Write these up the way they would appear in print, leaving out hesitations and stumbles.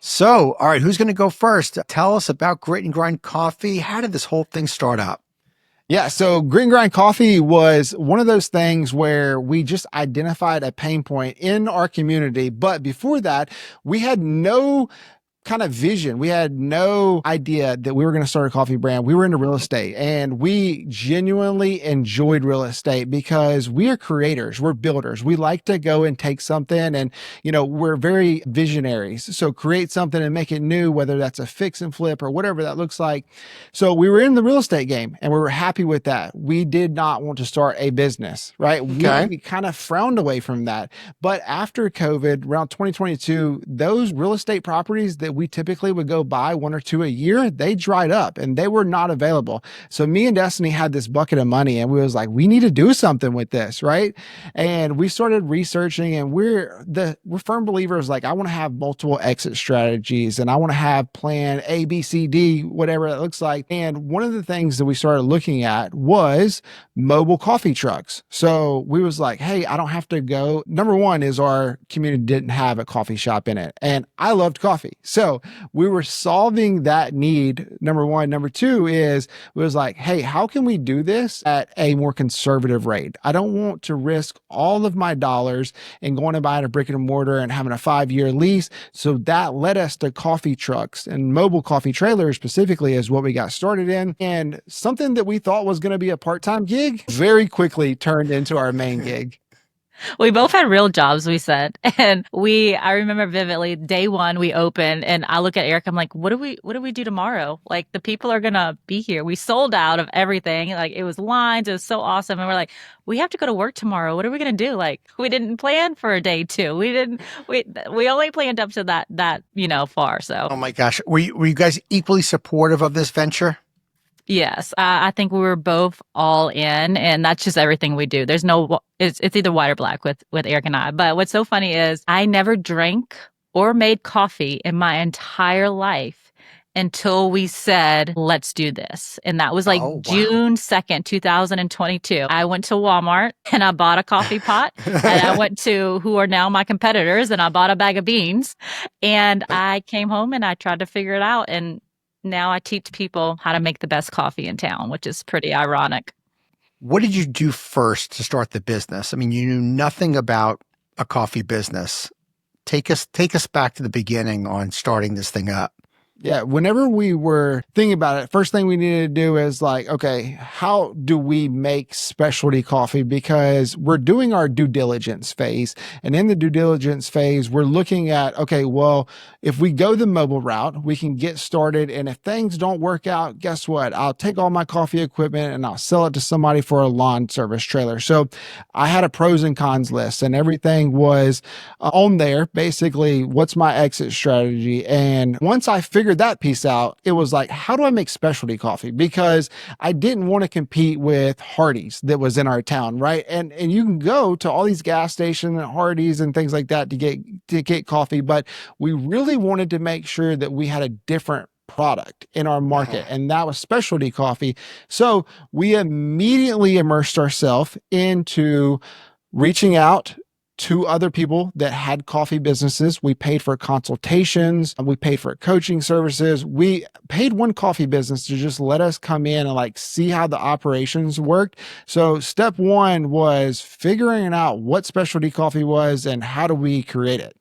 So, all right, who's going to go first? Tell us about Grit and Grind Coffee. How did this whole thing start up? Yeah, so Green Grind Coffee was one of those things where we just identified a pain point in our community. But before that, we had no kind of vision. We had no idea that we were going to start a coffee brand. We were into real estate and we genuinely enjoyed real estate because we are creators, we're builders. We like to go and take something and, we're very visionaries. So create something and make it new, whether that's a fix and flip or whatever that looks like. So we were in the real estate game and we were happy with that. We did not want to start a business, right? Okay. We kind of frowned away from that. But after COVID, around 2022, those real estate properties that we typically would go buy one or two a year, they dried up and they were not available. So me and Destiny had this bucket of money and we was like, we need to do something with this, right? And we started researching and we're firm believers, like I want to have multiple exit strategies and I want to have plan A, B, C, D, whatever that looks like. And one of the things that we started looking at was mobile coffee trucks. So we was like, hey, I don't have to go. Number one is our community didn't have a coffee shop in it. And I loved coffee. So we were solving that need. Number one. Number two is it was like, hey, how can we do this at a more conservative rate? I don't want to risk all of my dollars and going to buy a brick and mortar and having a 5-year lease. So that led us to coffee trucks and mobile coffee trailers specifically is what we got started in. And something that we thought was going to be a part-time gig very quickly turned into our main gig. We both had real jobs, we said. And I remember vividly, day one, we opened and I look at Eric, I'm like, what do we do tomorrow? Like the people are going to be here. We sold out of everything. Like it was lines. It was so awesome. And we're like, we have to go to work tomorrow. What are we going to do? Like we didn't plan for day two. We only planned up to that, far. So. Oh my gosh. Were you guys equally supportive of this venture? Yes, I think we were both all in, and that's just everything we do. It's either white or black with Eric and I. But what's so funny is I never drank or made coffee in my entire life until we said, let's do this. And that was like June 2nd, 2022. I went to Walmart and I bought a coffee pot and I went to who are now my competitors and I bought a bag of beans and I came home and I tried to figure it out. And now I teach people how to make the best coffee in town, which is pretty ironic. What did you do first to start the business? I mean, you knew nothing about a coffee business. Take us back to the beginning on starting this thing up. Yeah, whenever we were thinking about it, first thing we needed to do is like, okay, how do we make specialty coffee? Because we're doing our due diligence phase. And in the due diligence phase, we're looking at, okay, well, if we go the mobile route, we can get started. And if things don't work out, guess what? I'll take all my coffee equipment and I'll sell it to somebody for a lawn service trailer. So I had a pros and cons list and everything was on there. Basically, what's my exit strategy? And once I figured that piece out, it was like, how do I make specialty coffee? Because I didn't want to compete with Hardee's that was in our town, right? And you can go to all these gas stations and Hardee's and things like that to get coffee, but we really wanted to make sure that we had a different product in our market, and that was specialty coffee. So we immediately immersed ourselves into reaching out to other people that had coffee businesses. We paid for consultations. We paid for coaching services. We paid one coffee business to just let us come in and like see how the operations worked. So step one was figuring out what specialty coffee was and how do we create it.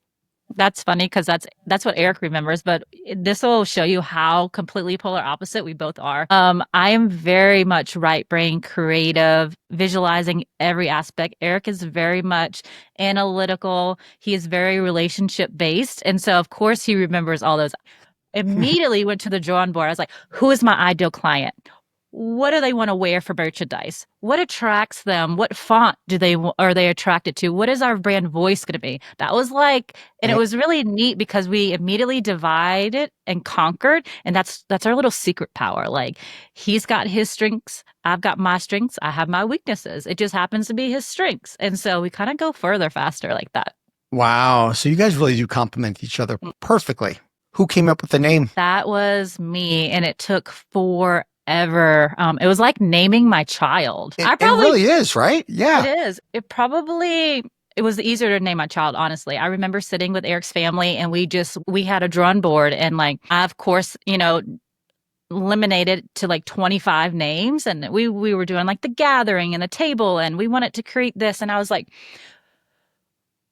That's funny because that's what Eric remembers, but this will show you how completely polar opposite we both are. I am very much right brain, creative, visualizing every aspect. Eric is very much analytical. He is very relationship based. And so of course he remembers all those. Immediately went to the drawing board. I was like, who is my ideal client? What do they want to wear for merchandise? What attracts them? What font are they attracted to? What is our brand voice going to be? That was like, and it was really neat because we immediately divided and conquered. And that's our little secret power. Like he's got his strengths. I've got my strengths. I have my weaknesses. It just happens to be his strengths. And so we kind of go further faster like that. Wow. So you guys really do complement each other perfectly. Who came up with the name? That was me. And it took forever. It was like naming my child. It really is, right? Yeah. It is. It probably it was easier to name my child, honestly. I remember sitting with Eric's family and we had a drawing board, and like, I, of course, eliminated to like 25 names, and we were doing like the gathering and the table, and we wanted to create this. And I was like,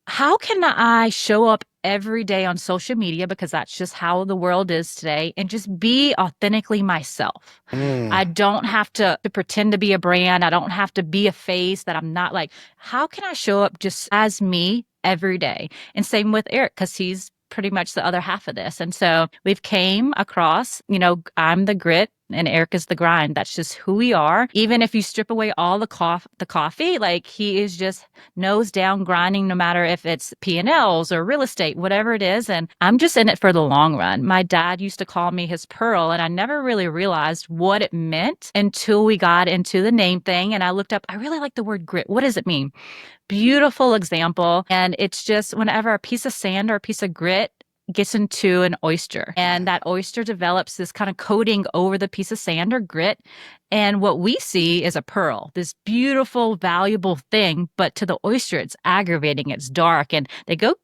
how can I show up every day on social media, because that's just how the world is today, and just be authentically myself? I don't have to pretend to be a brand. I don't have to be a face that I'm not. Like, how can I show up just as me every day? And same with Eric, because he's pretty much the other half of this. And so we've came across, I'm the grit and Eric is the grind. That's just who we are. Even if you strip away all the coffee, like, he is just nose down grinding, no matter if it's P&Ls or real estate, whatever it is. And I'm just in it for the long run. My dad used to call me his pearl, and I never really realized what it meant until we got into the name thing. And I looked up, I really like the word grit. What does it mean? Beautiful example. And it's just whenever a piece of sand or a piece of grit gets into an oyster, and that oyster develops this kind of coating over the piece of sand or grit. And what we see is a pearl, this beautiful, valuable thing. But to the oyster, it's aggravating, it's dark. And they go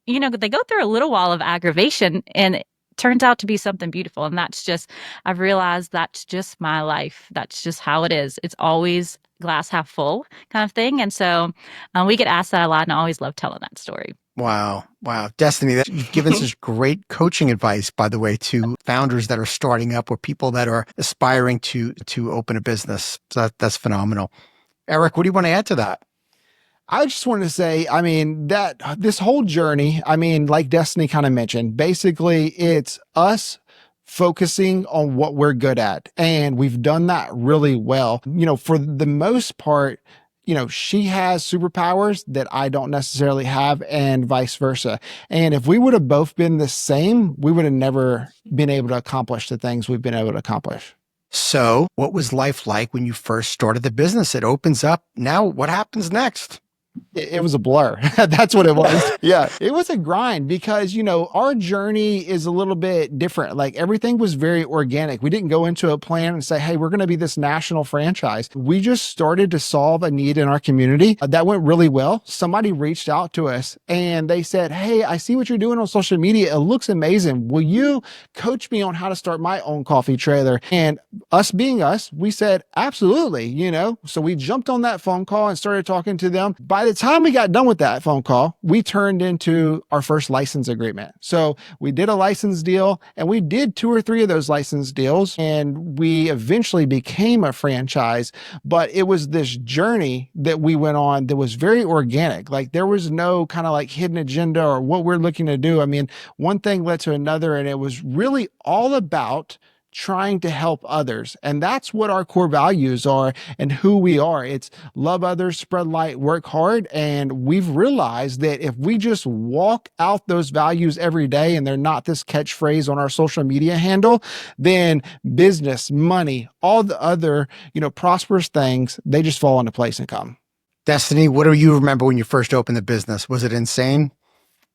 through a little while of aggravation, and it turns out to be something beautiful. And I've realized that's just my life. That's just how it is. It's always glass half full kind of thing. And so we get asked that a lot, and I always love telling that story. Wow. Destiny, you've given such great coaching advice, by the way, to founders that are starting up or people that are aspiring to open a business. So that's phenomenal. Eric, what do you want to add to that? I just wanted to say, that this whole journey, like Destiny kind of mentioned, basically it's us focusing on what we're good at. And we've done that really well. For the most part, she has superpowers that I don't necessarily have, and vice versa. And if we would have both been the same, we would have never been able to accomplish the things we've been able to accomplish. So what was life like when you first started the business? It opens up. Now what happens next? It was a blur. That's what it was. Yeah. It was a grind because, our journey is a little bit different. Like, everything was very organic. We didn't go into a plan and say, hey, we're going to be this national franchise. We just started to solve a need in our community. That went really well. Somebody reached out to us and they said, hey, I see what you're doing on social media. It looks amazing. Will you coach me on how to start my own coffee trailer? And us being us, we said, absolutely, So we jumped on that phone call and started talking to them. By the time we got done with that phone call, we turned into our first license agreement. So we did a license deal, and we did 2 or 3 of those license deals, and we eventually became a franchise. But it was this journey that we went on that was very organic. Like, there was no kind of like hidden agenda or what we're looking to do. One thing led to another, and it was really all about trying to help others. And that's what our core values are and who we are. It's love others, spread light, work hard. And we've realized that if we just walk out those values every day, and they're not this catchphrase on our social media handle, then business, money, all the other, prosperous things, they just fall into place and come. Destiny, what do you remember when you first opened the business? Was it insane?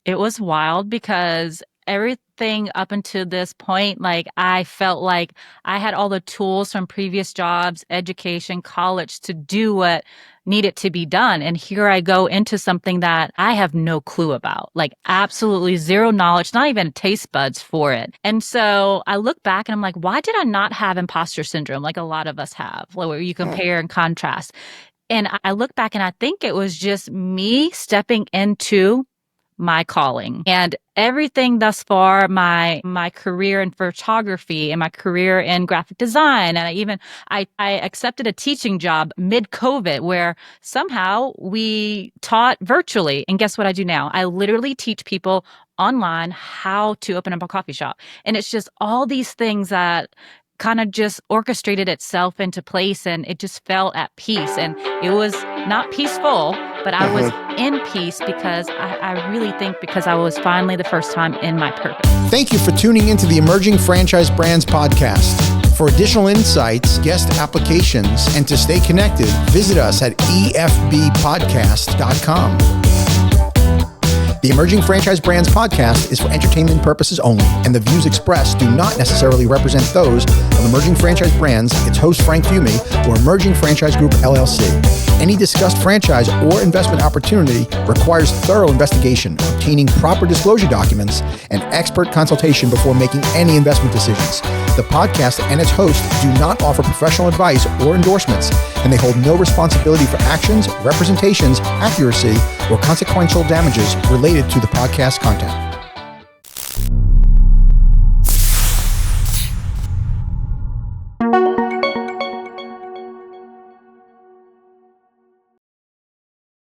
It was wild because everything up until this point, like, I felt like I had all the tools from previous jobs, education, college to do what needed to be done. And here I go into something that I have no clue about, like absolutely zero knowledge, not even taste buds for it. And so I look back and I'm like, why did I not have imposter syndrome like a lot of us have, like, where you compare and contrast? And I look back and I think it was just me stepping into my calling. And everything thus far, my career in photography and my career in graphic design, and I accepted a teaching job mid-COVID where somehow we taught virtually. And guess what I do now? I literally teach people online how to open up a coffee shop. And it's just all these things that kind of just orchestrated itself into place, and it just felt at peace. And it was not peaceful, but I was in peace because I really think because I was finally the first time in my purpose. Thank you for tuning into the Emerging Franchise Brands podcast. For additional insights, guest applications, and to stay connected, visit us at efbpodcast.com. The Emerging Franchise Brands podcast is for entertainment purposes only, and the views expressed do not necessarily represent those of Emerging Franchise Brands, its host Frank Fumey, or Emerging Franchise Group LLC. Any discussed franchise or investment opportunity requires thorough investigation, obtaining proper disclosure documents, and expert consultation before making any investment decisions. The podcast and its host do not offer professional advice or endorsements, and they hold no responsibility for actions, representations, accuracy, or consequential damages related to the podcast content.